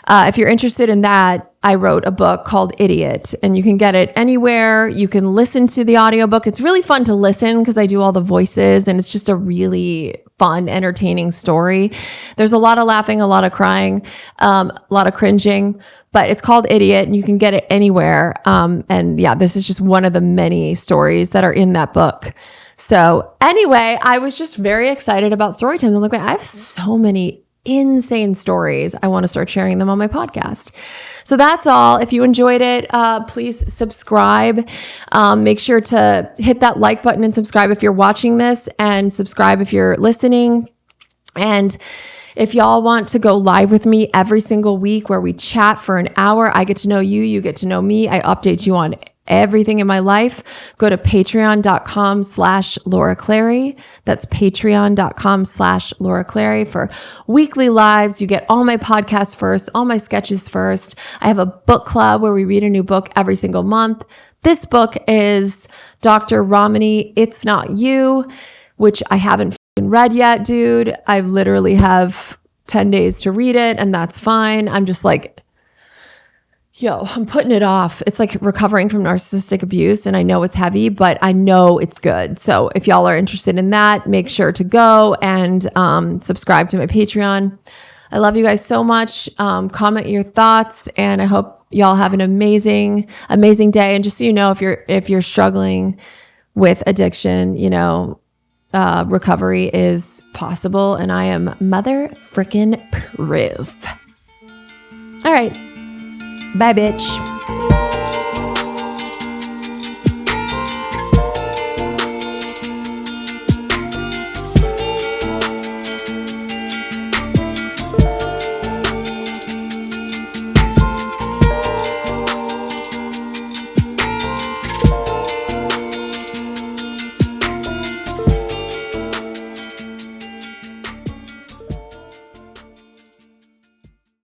If you're interested in that, I wrote a book called Idiot, and you can get it anywhere. You can listen to the audiobook. It's really fun to listen because I do all the voices, and it's just a really fun, entertaining story. There's a lot of laughing, a lot of crying, a lot of cringing, but it's called Idiot, and you can get it anywhere. And yeah, this is just one of the many stories that are in that book. So anyway, I was just very excited about story times. I'm like, wait, I have so many insane stories. I want to start sharing them on my podcast. So that's all. If you enjoyed it, please subscribe. Make sure to hit that like button and subscribe if you're watching this, and subscribe if you're listening. And if y'all want to go live with me every single week where we chat for an hour, I get to know you, you get to know me. I update you on everything in my life. Go to patreon.com/Laura Clary. That's patreon.com/Laura Clary for weekly lives. You get all my podcasts first, all my sketches first. I have a book club where we read a new book every single month. This book is Dr. Ramani, It's Not You, which I haven't read yet, dude. I literally have 10 days to read it, and that's fine. I'm just like, I'm putting it off. It's like recovering from narcissistic abuse, and I know it's heavy, but I know it's good. So if y'all are interested in that, make sure to go and subscribe to my Patreon. I love you guys so much. Comment your thoughts, and I hope y'all have an amazing, amazing day. And just so you know, if you're struggling with addiction, recovery is possible, and I am mother frickin' proof. All right. Bye, bitch.